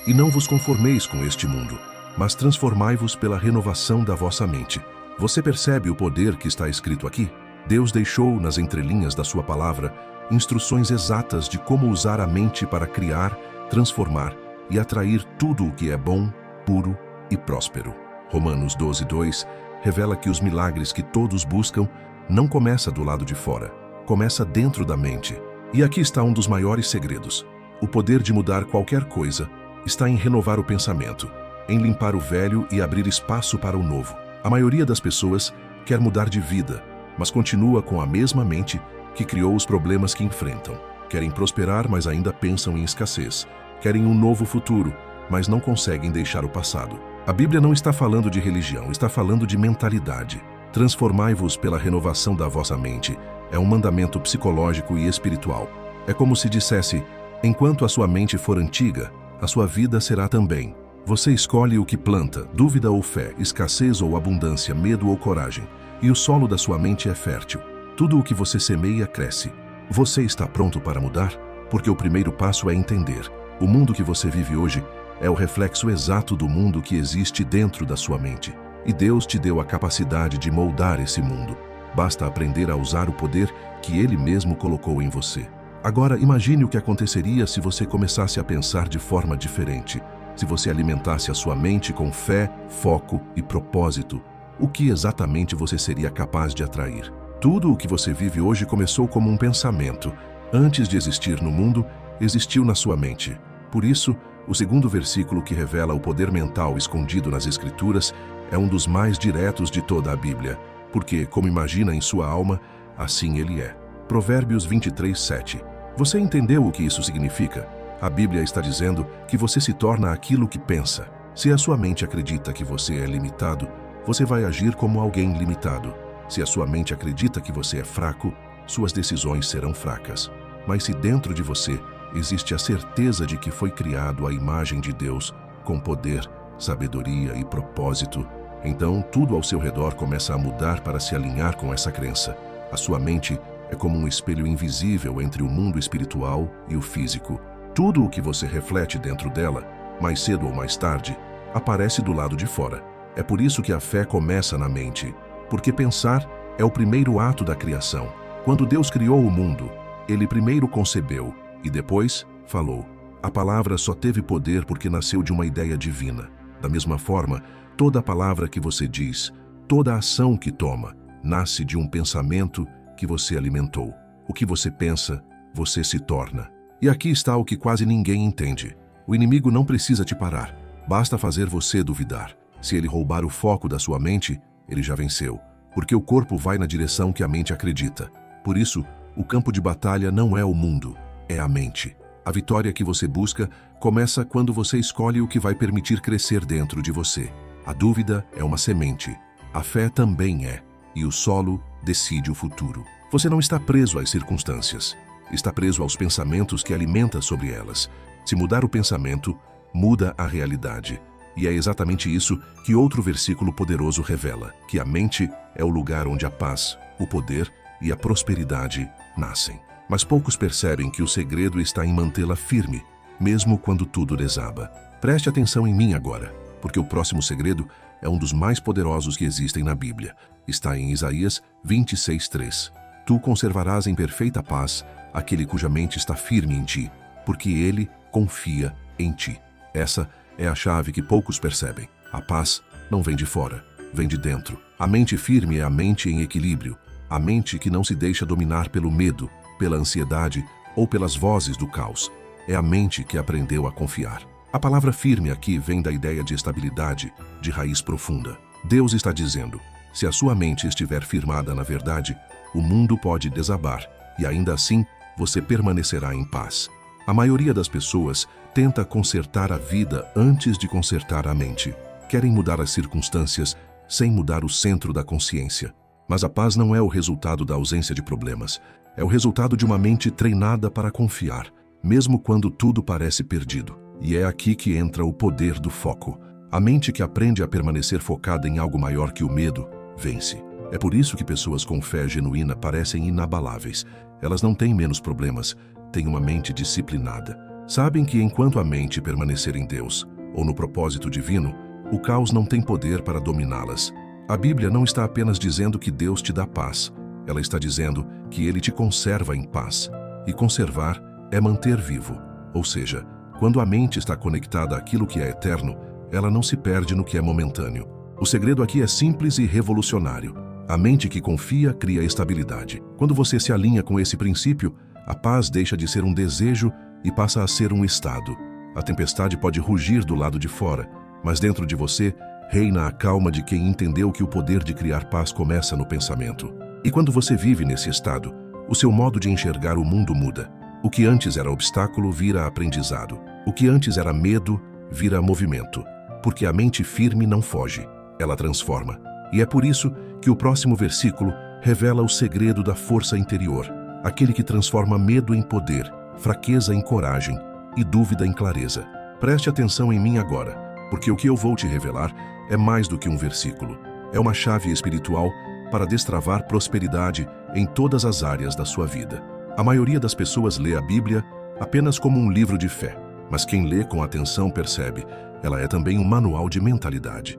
E não vos conformeis com este mundo, mas transformai-vos pela renovação da vossa mente. Você percebe o poder que está escrito aqui? Deus deixou nas entrelinhas da sua palavra instruções exatas de como usar a mente para criar, transformar e atrair tudo o que é bom, puro e próspero. Romanos 12:2 revela que os milagres que todos buscam não começa do lado de fora, começa dentro da mente. E aqui está um dos maiores segredos. O poder de mudar qualquer coisa está em renovar o pensamento, em limpar o velho e abrir espaço para o novo. A maioria das pessoas quer mudar de vida, mas continua com a mesma mente que criou os problemas que enfrentam. Querem prosperar, mas ainda pensam em escassez. Querem um novo futuro, mas não conseguem deixar o passado. A Bíblia não está falando de religião, está falando de mentalidade. Transformai-vos pela renovação da vossa mente. É um mandamento psicológico e espiritual. É como se dissesse, enquanto a sua mente for antiga, a sua vida será também. Você escolhe o que planta, dúvida ou fé, escassez ou abundância, medo ou coragem. E o solo da sua mente é fértil. Tudo o que você semeia cresce. Você está pronto para mudar? Porque o primeiro passo é entender. O mundo que você vive hoje é o reflexo exato do mundo que existe dentro da sua mente. E Deus te deu a capacidade de moldar esse mundo. Basta aprender a usar o poder que Ele mesmo colocou em você. Agora, imagine o que aconteceria se você começasse a pensar de forma diferente. Se você alimentasse a sua mente com fé, foco e propósito, o que exatamente você seria capaz de atrair? Tudo o que você vive hoje começou como um pensamento. Antes de existir no mundo, existiu na sua mente. Por isso, o segundo versículo que revela o poder mental escondido nas Escrituras é um dos mais diretos de toda a Bíblia, porque, como imagina em sua alma, assim ele é. Provérbios 23:7. Você entendeu o que isso significa? A Bíblia está dizendo que você se torna aquilo que pensa. Se a sua mente acredita que você é limitado, você vai agir como alguém limitado. Se a sua mente acredita que você é fraco, suas decisões serão fracas. Mas se dentro de você existe a certeza de que foi criado à imagem de Deus, com poder, sabedoria e propósito, então tudo ao seu redor começa a mudar para se alinhar com essa crença. A sua mente é como um espelho invisível entre o mundo espiritual e o físico. Tudo o que você reflete dentro dela, mais cedo ou mais tarde, aparece do lado de fora. É por isso que a fé começa na mente, porque pensar é o primeiro ato da criação. Quando Deus criou o mundo, Ele primeiro concebeu e depois falou. A palavra só teve poder porque nasceu de uma ideia divina. Da mesma forma, toda a palavra que você diz, toda a ação que toma, nasce de um pensamento que você alimentou. O que você pensa, você se torna. E aqui está o que quase ninguém entende. O inimigo não precisa te parar. Basta fazer você duvidar. Se ele roubar o foco da sua mente, ele já venceu. Porque o corpo vai na direção que a mente acredita. Por isso, o campo de batalha não é o mundo, é a mente. A vitória que você busca começa quando você escolhe o que vai permitir crescer dentro de você. A dúvida é uma semente. A fé também é. E o solo decide o futuro. Você não está preso às circunstâncias. Está preso aos pensamentos que alimenta sobre elas. Se mudar o pensamento, muda a realidade. E é exatamente isso que outro versículo poderoso revela, que a mente é o lugar onde a paz, o poder e a prosperidade nascem. Mas poucos percebem que o segredo está em mantê-la firme, mesmo quando tudo desaba. Preste atenção em mim agora, porque o próximo segredo é um dos mais poderosos que existem na Bíblia. Está em Isaías 26:3. Tu conservarás em perfeita paz aquele cuja mente está firme em ti, porque ele confia em ti. Essa é a chave que poucos percebem. A paz não vem de fora, vem de dentro. A mente firme é a mente em equilíbrio, a mente que não se deixa dominar pelo medo, pela ansiedade ou pelas vozes do caos. É a mente que aprendeu a confiar. A palavra firme aqui vem da ideia de estabilidade, de raiz profunda. Deus está dizendo, se a sua mente estiver firmada na verdade, o mundo pode desabar e ainda assim você permanecerá em paz. A maioria das pessoas tenta consertar a vida antes de consertar a mente. Querem mudar as circunstâncias sem mudar o centro da consciência. Mas a paz não é o resultado da ausência de problemas. É o resultado de uma mente treinada para confiar, mesmo quando tudo parece perdido. E é aqui que entra o poder do foco. A mente que aprende a permanecer focada em algo maior que o medo, vence. É por isso que pessoas com fé genuína parecem inabaláveis. Elas não têm menos problemas, têm uma mente disciplinada. Sabem que enquanto a mente permanecer em Deus, ou no propósito divino, o caos não tem poder para dominá-las. A Bíblia não está apenas dizendo que Deus te dá paz, ela está dizendo que Ele te conserva em paz. E conservar é manter vivo, ou seja, quando a mente está conectada àquilo que é eterno, ela não se perde no que é momentâneo. O segredo aqui é simples e revolucionário. A mente que confia cria estabilidade. Quando você se alinha com esse princípio, a paz deixa de ser um desejo e passa a ser um estado. A tempestade pode rugir do lado de fora, mas dentro de você reina a calma de quem entendeu que o poder de criar paz começa no pensamento. E quando você vive nesse estado, o seu modo de enxergar o mundo muda. O que antes era obstáculo vira aprendizado. O que antes era medo vira movimento. Porque a mente firme não foge, ela transforma. E é por isso que o próximo versículo revela o segredo da força interior, aquele que transforma medo em poder, fraqueza em coragem e dúvida em clareza. Preste atenção em mim agora, porque o que eu vou te revelar é mais do que um versículo. É uma chave espiritual para destravar prosperidade em todas as áreas da sua vida. A maioria das pessoas lê a Bíblia apenas como um livro de fé, mas quem lê com atenção percebe, ela é também um manual de mentalidade.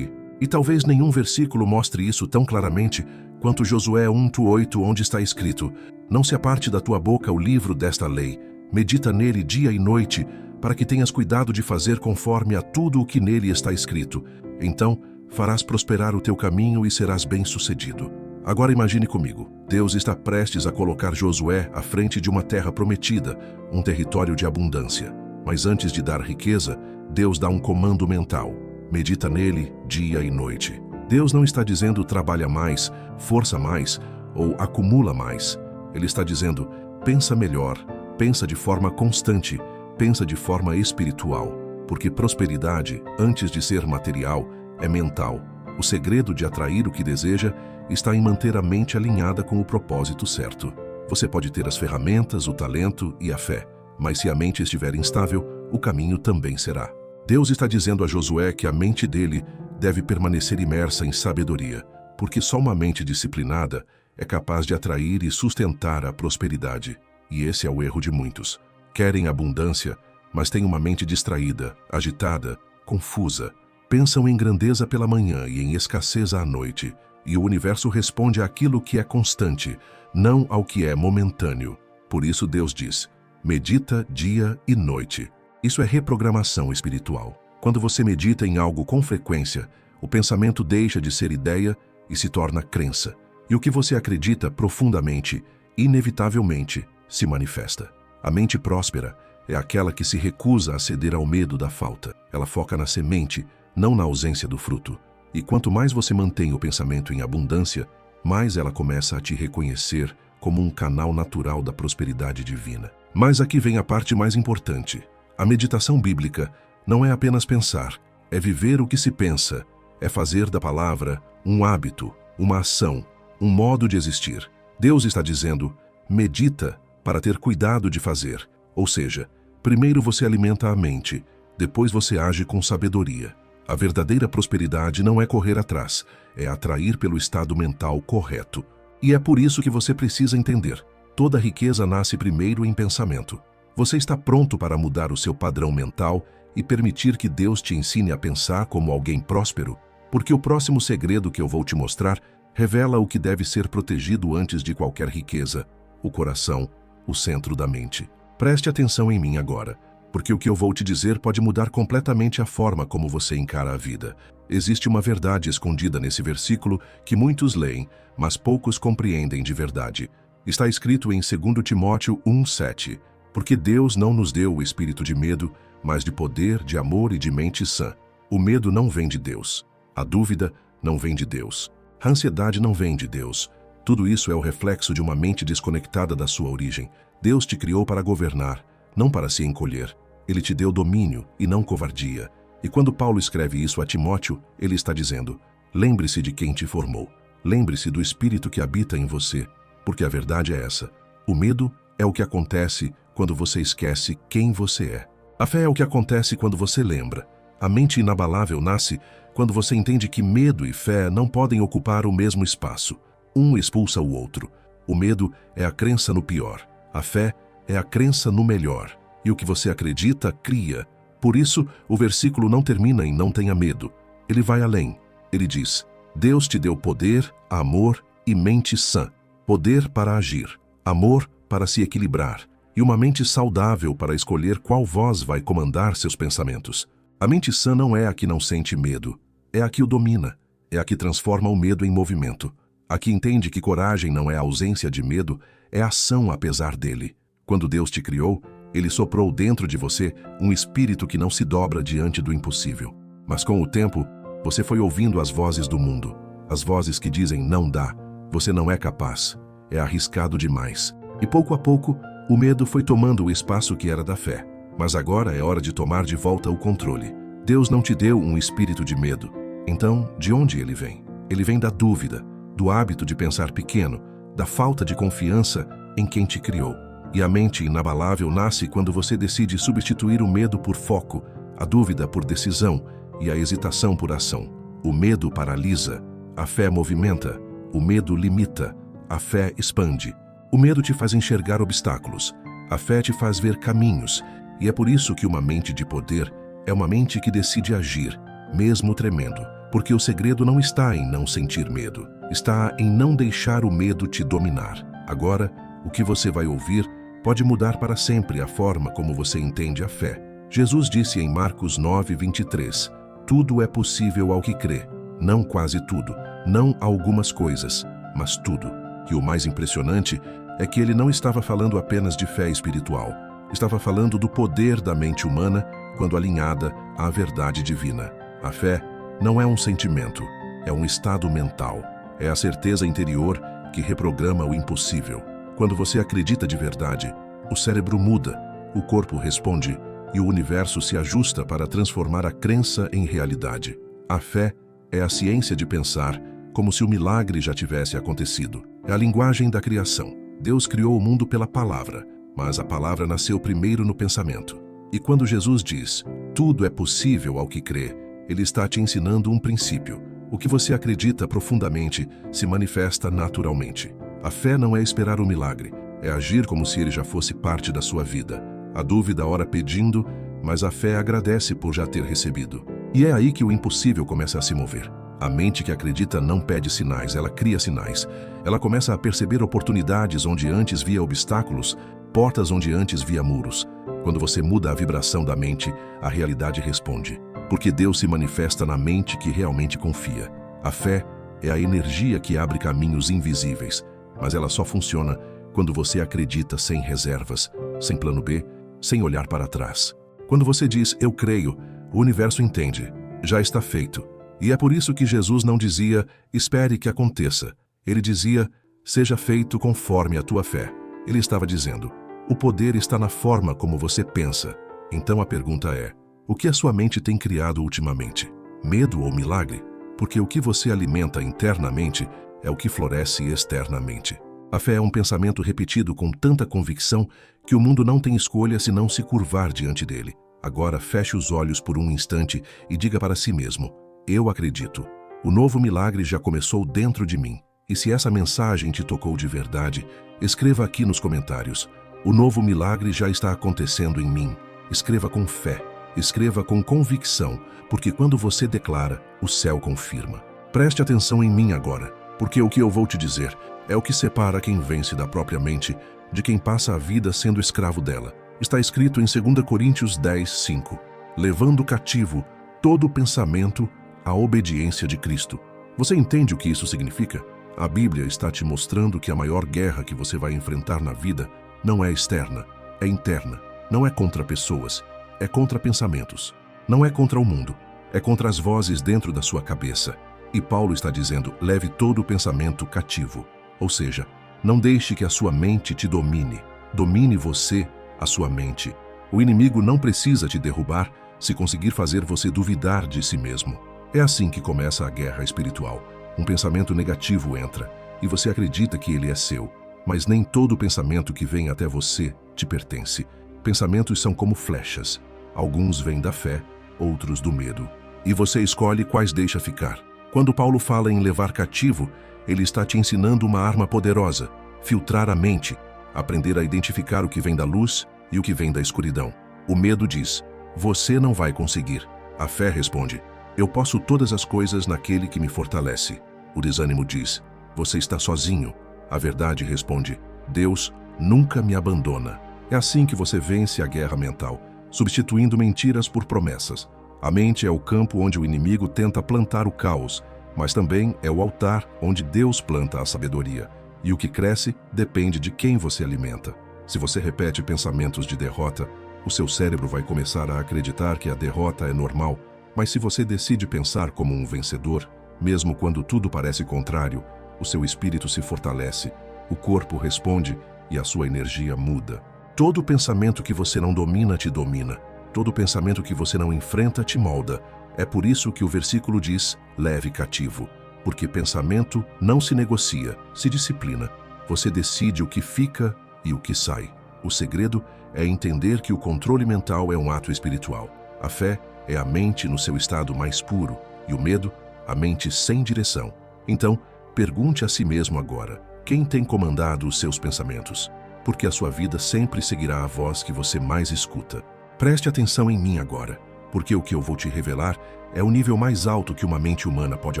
E talvez nenhum versículo mostre isso tão claramente quanto Josué 1:8, onde está escrito: "Não se aparte da tua boca o livro desta lei, medita nele dia e noite, para que tenhas cuidado de fazer conforme a tudo o que nele está escrito. Então farás prosperar o teu caminho e serás bem-sucedido." Agora imagine comigo, Deus está prestes a colocar Josué à frente de uma terra prometida, um território de abundância. Mas antes de dar riqueza, Deus dá um comando mental: medita nele dia e noite. Deus não está dizendo trabalha mais, força mais ou acumula mais. Ele está dizendo pensa melhor, pensa de forma constante, pensa de forma espiritual. Porque prosperidade, antes de ser material, é mental. O segredo de atrair o que deseja está em manter a mente alinhada com o propósito certo. Você pode ter as ferramentas, o talento e a fé, mas se a mente estiver instável, o caminho também será. Deus está dizendo a Josué que a mente dele deve permanecer imersa em sabedoria, porque só uma mente disciplinada é capaz de atrair e sustentar a prosperidade. E esse é o erro de muitos. Querem abundância, mas têm uma mente distraída, agitada, confusa. Pensam em grandeza pela manhã e em escassez à noite, e o universo responde àquilo que é constante, não ao que é momentâneo. Por isso Deus diz: medita dia e noite. Isso é reprogramação espiritual. Quando você medita em algo com frequência, o pensamento deixa de ser ideia e se torna crença. E o que você acredita profundamente, inevitavelmente, se manifesta. A mente próspera é aquela que se recusa a ceder ao medo da falta. Ela foca na semente, não na ausência do fruto. E quanto mais você mantém o pensamento em abundância, mais ela começa a te reconhecer como um canal natural da prosperidade divina. Mas aqui vem a parte mais importante. A meditação bíblica não é apenas pensar, é viver o que se pensa, é fazer da palavra um hábito, uma ação, um modo de existir. Deus está dizendo: medita para ter cuidado de fazer. Ou seja, primeiro você alimenta a mente, depois você age com sabedoria. A verdadeira prosperidade não é correr atrás, é atrair pelo estado mental correto. E é por isso que você precisa entender: toda riqueza nasce primeiro em pensamento. Você está pronto para mudar o seu padrão mental e permitir que Deus te ensine a pensar como alguém próspero? Porque o próximo segredo que eu vou te mostrar revela o que deve ser protegido antes de qualquer riqueza: o coração, o centro da mente. Preste atenção em mim agora, porque o que eu vou te dizer pode mudar completamente a forma como você encara a vida. Existe uma verdade escondida nesse versículo que muitos leem, mas poucos compreendem de verdade. Está escrito em 2 Timóteo 1:7, porque Deus não nos deu o espírito de medo, mas de poder, de amor e de mente sã. O medo não vem de Deus. A dúvida não vem de Deus. A ansiedade não vem de Deus. Tudo isso é o reflexo de uma mente desconectada da sua origem. Deus te criou para governar, não para se encolher. Ele te deu domínio e não covardia. E quando Paulo escreve isso a Timóteo, ele está dizendo: lembre-se de quem te formou. Lembre-se do espírito que habita em você, porque a verdade é essa: o medo é o que acontece quando você esquece quem você é. A fé é o que acontece quando você lembra. A mente inabalável nasce quando você entende que medo e fé não podem ocupar o mesmo espaço. Um expulsa o outro. O medo é a crença no pior. A fé é a crença no melhor. E o que você acredita, cria. Por isso, o versículo não termina em não tenha medo. Ele vai além. Ele diz: Deus te deu poder, amor e mente sã. Poder para agir, amor para se equilibrar e uma mente saudável para escolher qual voz vai comandar seus pensamentos. A mente sã não é a que não sente medo, é a que o domina, é a que transforma o medo em movimento. A que entende que coragem não é ausência de medo, é ação apesar dele. Quando Deus te criou, Ele soprou dentro de você um espírito que não se dobra diante do impossível. Mas com o tempo, você foi ouvindo as vozes do mundo, as vozes que dizem não dá, você não é capaz, é arriscado demais. E pouco a pouco, o medo foi tomando o espaço que era da fé. Mas agora é hora de tomar de volta o controle. Deus não te deu um espírito de medo. Então, de onde ele vem? Ele vem da dúvida, do hábito de pensar pequeno, da falta de confiança em quem te criou. E a mente inabalável nasce quando você decide substituir o medo por foco, a dúvida por decisão e a hesitação por ação. O medo paralisa, a fé movimenta. O medo limita, a fé expande. O medo te faz enxergar obstáculos, a fé te faz ver caminhos. E é por isso que uma mente de poder é uma mente que decide agir, mesmo tremendo. Porque o segredo não está em não sentir medo, está em não deixar o medo te dominar. Agora, o que você vai ouvir pode mudar para sempre a forma como você entende a fé. Jesus disse em Marcos 9:23, tudo é possível ao que crê. Não quase tudo, não algumas coisas, mas tudo. E o mais impressionante é que ele não estava falando apenas de fé espiritual. Estava falando do poder da mente humana quando alinhada à verdade divina. A fé não é um sentimento, é um estado mental. É a certeza interior que reprograma o impossível. Quando você acredita de verdade, o cérebro muda, o corpo responde e o universo se ajusta para transformar a crença em realidade. A fé é a ciência de pensar como se o milagre já tivesse acontecido. É a linguagem da criação. Deus criou o mundo pela palavra, mas a palavra nasceu primeiro no pensamento. E quando Jesus diz, tudo é possível ao que crê, Ele está te ensinando um princípio. O que você acredita profundamente se manifesta naturalmente. A fé não é esperar o milagre, é agir como se ele já fosse parte da sua vida. A dúvida ora pedindo, mas a fé agradece por já ter recebido. E é aí que o impossível começa a se mover. A mente que acredita não pede sinais, ela cria sinais. Ela começa a perceber oportunidades onde antes via obstáculos, portas onde antes via muros. Quando você muda a vibração da mente, a realidade responde. Porque Deus se manifesta na mente que realmente confia. A fé é a energia que abre caminhos invisíveis, mas ela só funciona quando você acredita sem reservas, sem plano B, sem olhar para trás. Quando você diz, eu creio, o universo entende, já está feito. E é por isso que Jesus não dizia, espere que aconteça. Ele dizia, seja feito conforme a tua fé. Ele estava dizendo, o poder está na forma como você pensa. Então a pergunta é, o que a sua mente tem criado ultimamente? Medo ou milagre? Porque o que você alimenta internamente é o que floresce externamente. A fé é um pensamento repetido com tanta convicção que o mundo não tem escolha senão se curvar diante dele. Agora feche os olhos por um instante e diga para si mesmo, eu acredito. O novo milagre já começou dentro de mim. E se essa mensagem te tocou de verdade, escreva aqui nos comentários. O novo milagre já está acontecendo em mim. Escreva com fé. Escreva com convicção, porque quando você declara, o céu confirma. Preste atenção em mim agora, porque o que eu vou te dizer é o que separa quem vence da própria mente de quem passa a vida sendo escravo dela. Está escrito em 2 Coríntios 10:5, levando cativo todo pensamento à obediência de Cristo. Você entende o que isso significa? A Bíblia está te mostrando que a maior guerra que você vai enfrentar na vida não é externa, é interna. Não é contra pessoas, é contra pensamentos. Não é contra o mundo, é contra as vozes dentro da sua cabeça. E Paulo está dizendo, leve todo o pensamento cativo. Ou seja, não deixe que a sua mente te domine. Domine você, a sua mente. O inimigo não precisa te derrubar se conseguir fazer você duvidar de si mesmo. É assim que começa a guerra espiritual. Um pensamento negativo entra, e você acredita que ele é seu. Mas nem todo pensamento que vem até você te pertence. Pensamentos são como flechas. Alguns vêm da fé, outros do medo. E você escolhe quais deixa ficar. Quando Paulo fala em levar cativo, ele está te ensinando uma arma poderosa, filtrar a mente, aprender a identificar o que vem da luz e o que vem da escuridão. O medo diz: você não vai conseguir. A fé responde: eu posso todas as coisas naquele que me fortalece. O desânimo diz: você está sozinho. A verdade responde: Deus nunca me abandona. É assim que você vence a guerra mental, substituindo mentiras por promessas. A mente é o campo onde o inimigo tenta plantar o caos, mas também é o altar onde Deus planta a sabedoria. E o que cresce depende de quem você alimenta. Se você repete pensamentos de derrota, o seu cérebro vai começar a acreditar que a derrota é normal. Mas se você decide pensar como um vencedor, mesmo quando tudo parece contrário, o seu espírito se fortalece, o corpo responde e a sua energia muda. Todo pensamento que você não domina te domina. Todo pensamento que você não enfrenta te molda. É por isso que o versículo diz: leve cativo. Porque pensamento não se negocia, se disciplina. Você decide o que fica e o que sai. O segredo é entender que o controle mental é um ato espiritual. A fé é a mente no seu estado mais puro e o medo, a mente sem direção. Então, pergunte a si mesmo agora: quem tem comandado os seus pensamentos? Porque a sua vida sempre seguirá a voz que você mais escuta. Preste atenção em mim agora, porque o que eu vou te revelar é o nível mais alto que uma mente humana pode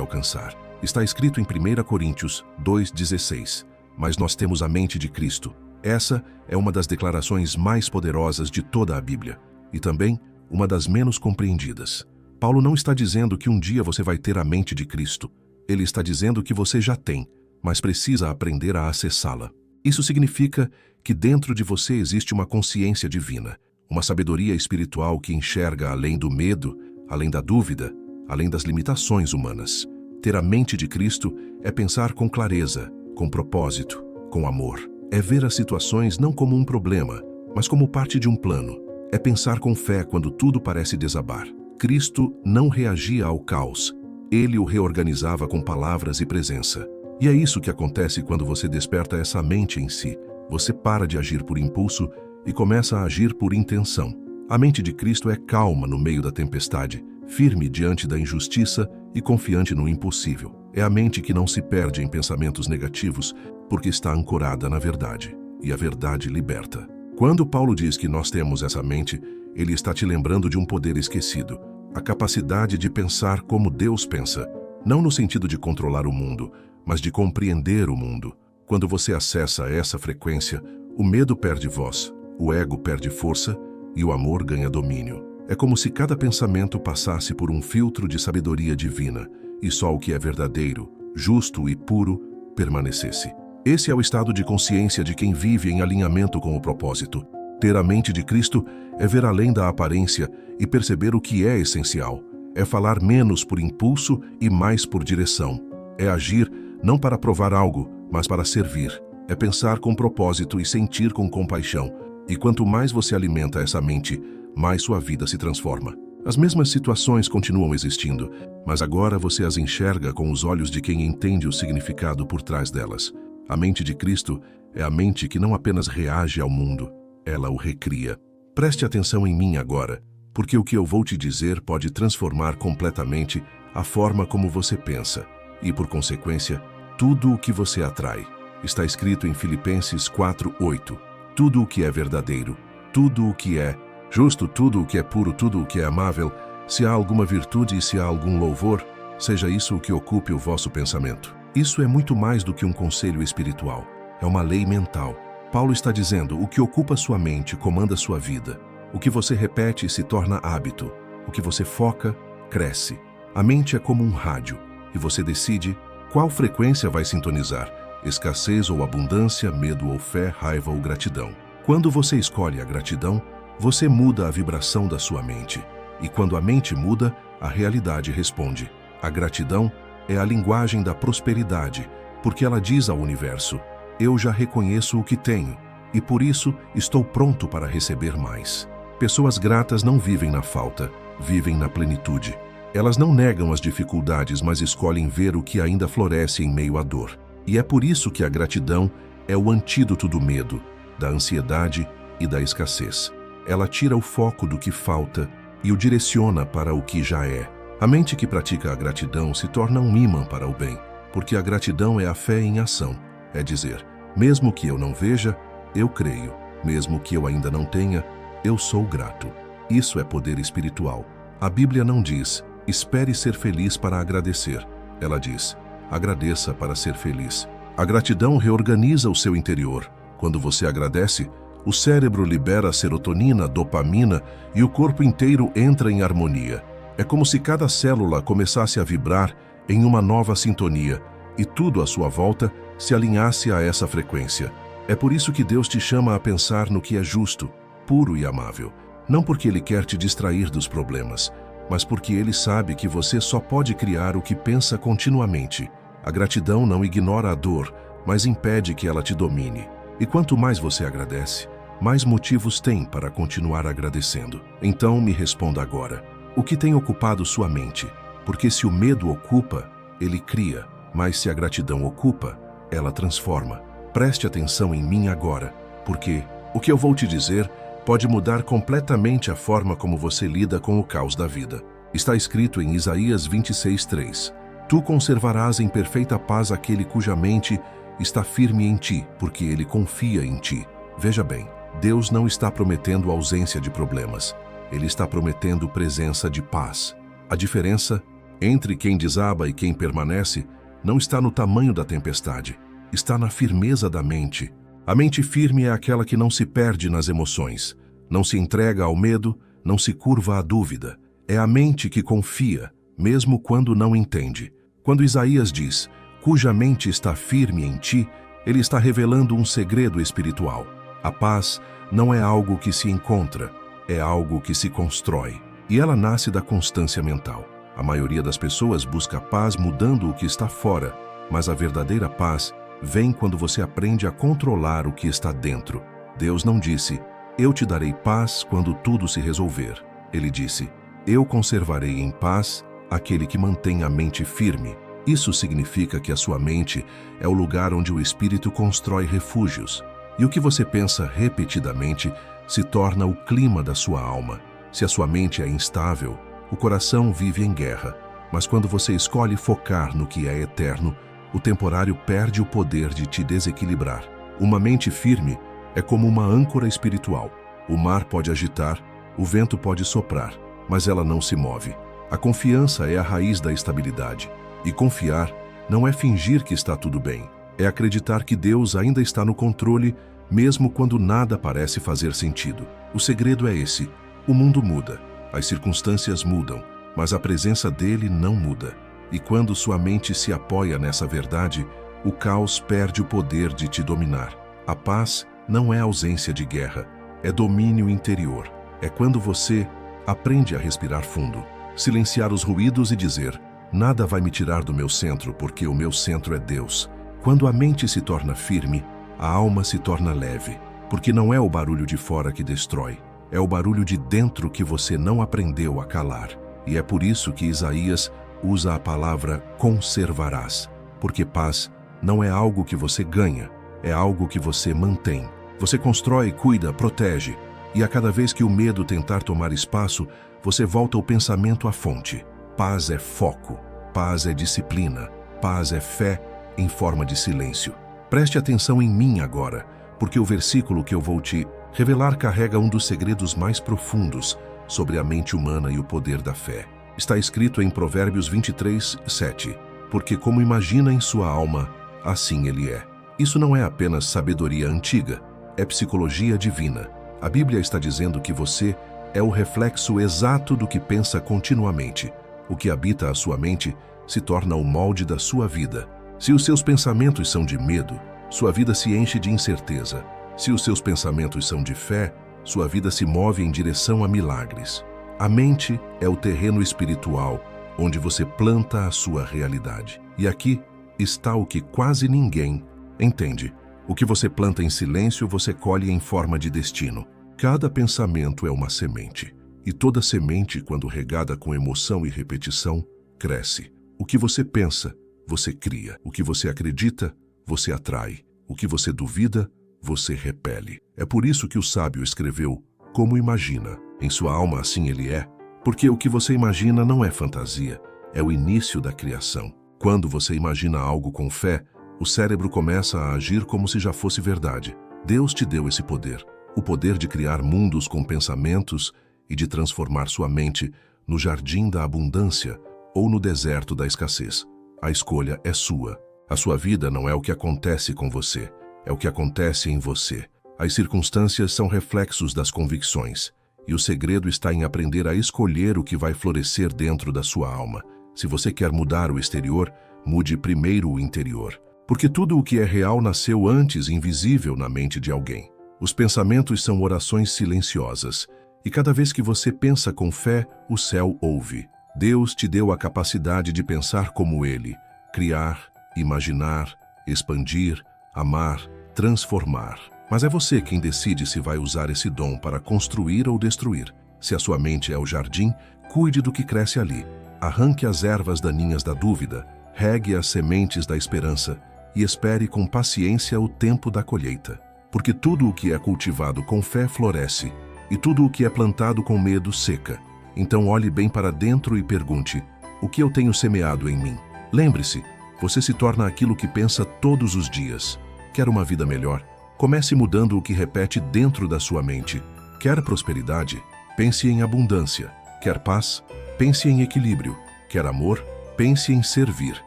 alcançar. Está escrito em 1 Coríntios 2,16. Mas nós temos a mente de Cristo. Essa é uma das declarações mais poderosas de toda a Bíblia e também uma das menos compreendidas. Paulo não está dizendo que um dia você vai ter a mente de Cristo. Ele está dizendo que você já tem, mas precisa aprender a acessá-la. Isso significa que dentro de você existe uma consciência divina, uma sabedoria espiritual que enxerga além do medo, além da dúvida, além das limitações humanas. Ter a mente de Cristo é pensar com clareza, com propósito, com amor. É ver as situações não como um problema, mas como parte de um plano. É pensar com fé quando tudo parece desabar. Cristo não reagia ao caos. Ele o reorganizava com palavras e presença. E é isso que acontece quando você desperta essa mente em si. Você para de agir por impulso e começa a agir por intenção. A mente de Cristo é calma no meio da tempestade, firme diante da injustiça e confiante no impossível. É a mente que não se perde em pensamentos negativos porque está ancorada na verdade. E a verdade liberta. Quando Paulo diz que nós temos essa mente, ele está te lembrando de um poder esquecido. A capacidade de pensar como Deus pensa. Não no sentido de controlar o mundo, mas de compreender o mundo. Quando você acessa essa frequência, o medo perde voz, o ego perde força e o amor ganha domínio. É como se cada pensamento passasse por um filtro de sabedoria divina e só o que é verdadeiro, justo e puro permanecesse. Esse é o estado de consciência de quem vive em alinhamento com o propósito. Ter a mente de Cristo é ver além da aparência e perceber o que é essencial. É falar menos por impulso e mais por direção. É agir não para provar algo, mas para servir. É pensar com propósito e sentir com compaixão. E quanto mais você alimenta essa mente, mais sua vida se transforma. As mesmas situações continuam existindo, mas agora você as enxerga com os olhos de quem entende o significado por trás delas. A mente de Cristo é a mente que não apenas reage ao mundo, ela o recria. Preste atenção em mim agora, porque o que eu vou te dizer pode transformar completamente a forma como você pensa e, por consequência, tudo o que você atrai. Está escrito em Filipenses 4:8. Tudo o que é verdadeiro, tudo o que é justo, tudo o que é puro, tudo o que é amável, se há alguma virtude e se há algum louvor, seja isso o que ocupe o vosso pensamento. Isso é muito mais do que um conselho espiritual. É uma lei mental. Paulo está dizendo: o que ocupa sua mente comanda sua vida. O que você repete se torna hábito. O que você foca, cresce. A mente é como um rádio, e você decide qual frequência vai sintonizar: escassez ou abundância, medo ou fé, raiva ou gratidão. Quando você escolhe a gratidão, você muda a vibração da sua mente. E quando a mente muda, a realidade responde. A gratidão é a linguagem da prosperidade, porque ela diz ao universo: eu já reconheço o que tenho, e por isso estou pronto para receber mais. Pessoas gratas não vivem na falta, vivem na plenitude. Elas não negam as dificuldades, mas escolhem ver o que ainda floresce em meio à dor. E é por isso que a gratidão é o antídoto do medo, da ansiedade e da escassez. Ela tira o foco do que falta e o direciona para o que já é. A mente que pratica a gratidão se torna um ímã para o bem, porque a gratidão é a fé em ação. É dizer: mesmo que eu não veja, eu creio. Mesmo que eu ainda não tenha, eu sou grato. Isso é poder espiritual. A Bíblia não diz, espere ser feliz para agradecer. Ela diz, agradeça para ser feliz. A gratidão reorganiza o seu interior. Quando você agradece, o cérebro libera serotonina, dopamina e o corpo inteiro entra em harmonia. É como se cada célula começasse a vibrar em uma nova sintonia e tudo à sua volta se alinhasse a essa frequência. É por isso que Deus te chama a pensar no que é justo, puro e amável. Não porque Ele quer te distrair dos problemas, mas porque Ele sabe que você só pode criar o que pensa continuamente. A gratidão não ignora a dor, mas impede que ela te domine. E quanto mais você agradece, mais motivos tem para continuar agradecendo. Então me responda agora, o que tem ocupado sua mente? Porque se o medo ocupa, ele cria, mas se a gratidão ocupa, ela transforma. Preste atenção em mim agora, porque o que eu vou te dizer pode mudar completamente a forma como você lida com o caos da vida. Está escrito em Isaías 26:3. Tu conservarás em perfeita paz aquele cuja mente está firme em ti, porque ele confia em ti. Veja bem, Deus não está prometendo ausência de problemas. Ele está prometendo presença de paz. A diferença entre quem desaba e quem permanece não está no tamanho da tempestade, está na firmeza da mente. A mente firme é aquela que não se perde nas emoções, não se entrega ao medo, não se curva à dúvida. É a mente que confia, mesmo quando não entende. Quando Isaías diz, cuja mente está firme em ti, ele está revelando um segredo espiritual. A paz não é algo que se encontra, é algo que se constrói. E ela nasce da constância mental. A maioria das pessoas busca paz mudando o que está fora, mas a verdadeira paz vem quando você aprende a controlar o que está dentro. Deus não disse, eu te darei paz quando tudo se resolver. Ele disse, eu conservarei em paz aquele que mantém a mente firme. Isso significa que a sua mente é o lugar onde o espírito constrói refúgios. E o que você pensa repetidamente se torna o clima da sua alma. Se a sua mente é instável, o coração vive em guerra. Mas quando você escolhe focar no que é eterno, o temporário perde o poder de te desequilibrar. Uma mente firme é como uma âncora espiritual. O mar pode agitar, o vento pode soprar, mas ela não se move. A confiança é a raiz da estabilidade. E confiar não é fingir que está tudo bem. É acreditar que Deus ainda está no controle, mesmo quando nada parece fazer sentido. O segredo é esse. O mundo muda, as circunstâncias mudam, mas a presença dele não muda. E quando sua mente se apoia nessa verdade, o caos perde o poder de te dominar. A paz não é ausência de guerra, é domínio interior. É quando você aprende a respirar fundo, silenciar os ruídos e dizer, nada vai me tirar do meu centro, porque o meu centro é Deus. Quando a mente se torna firme, a alma se torna leve, porque não é o barulho de fora que destrói, é o barulho de dentro que você não aprendeu a calar. E é por isso que Isaías usa a palavra conservarás, porque paz não é algo que você ganha, é algo que você mantém. Você constrói, cuida, protege, e a cada vez que o medo tentar tomar espaço, você volta o pensamento à fonte. Paz é foco, paz é disciplina, paz é fé em forma de silêncio. Preste atenção em mim agora, porque o versículo que eu vou te revelar carrega um dos segredos mais profundos sobre a mente humana e o poder da fé. Está escrito em Provérbios 23:7, porque como imagina em sua alma, assim ele é. Isso não é apenas sabedoria antiga, é psicologia divina. A Bíblia está dizendo que você é o reflexo exato do que pensa continuamente. O que habita a sua mente se torna o molde da sua vida. Se os seus pensamentos são de medo, sua vida se enche de incerteza. Se os seus pensamentos são de fé, sua vida se move em direção a milagres. A mente é o terreno espiritual onde você planta a sua realidade. E aqui está o que quase ninguém entende. O que você planta em silêncio, você colhe em forma de destino. Cada pensamento é uma semente. E toda semente, quando regada com emoção e repetição, cresce. O que você pensa, você cria. O que você acredita, você atrai. O que você duvida, você repele. É por isso que o sábio escreveu, como imagina. Em sua alma assim ele é. Porque o que você imagina não é fantasia, é o início da criação. Quando você imagina algo com fé, o cérebro começa a agir como se já fosse verdade. Deus te deu esse poder. o poder de criar mundos com pensamentos e de transformar sua mente no jardim da abundância ou no deserto da escassez. A escolha é sua. A sua vida não é o que acontece com você, é o que acontece em você. As circunstâncias são reflexos das convicções, e o segredo está em aprender a escolher o que vai florescer dentro da sua alma. Se você quer mudar o exterior, mude primeiro o interior. Porque tudo o que é real nasceu antes invisível na mente de alguém. Os pensamentos são orações silenciosas, e cada vez que você pensa com fé, o céu ouve. Deus te deu a capacidade de pensar como Ele, criar, imaginar, expandir, amar, transformar. Mas é você quem decide se vai usar esse dom para construir ou destruir. Se a sua mente é o jardim, cuide do que cresce ali. Arranque as ervas daninhas da dúvida, regue as sementes da esperança e espere com paciência o tempo da colheita. Porque tudo o que é cultivado com fé floresce, e tudo o que é plantado com medo seca. Então olhe bem para dentro e pergunte: o que eu tenho semeado em mim? Lembre-se, você se torna aquilo que pensa todos os dias. Quer uma vida melhor? Comece mudando o que repete dentro da sua mente. Quer prosperidade? Pense em abundância. Quer paz? Pense em equilíbrio. Quer amor? Pense em servir.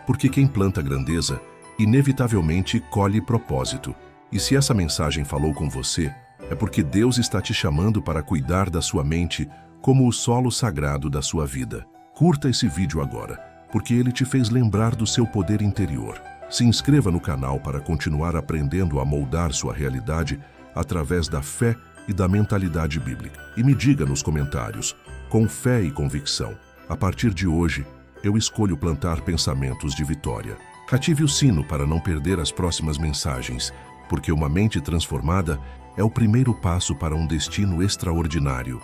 Porque quem planta grandeza, inevitavelmente colhe propósito. E se essa mensagem falou com você, é porque Deus está te chamando para cuidar da sua mente como o solo sagrado da sua vida. Curta esse vídeo agora, porque ele te fez lembrar do seu poder interior. Se inscreva no canal para continuar aprendendo a moldar sua realidade através da fé e da mentalidade bíblica. E me diga nos comentários, com fé e convicção: a partir de hoje, eu escolho plantar pensamentos de vitória. Ative o sino para não perder as próximas mensagens, porque uma mente transformada é o primeiro passo para um destino extraordinário.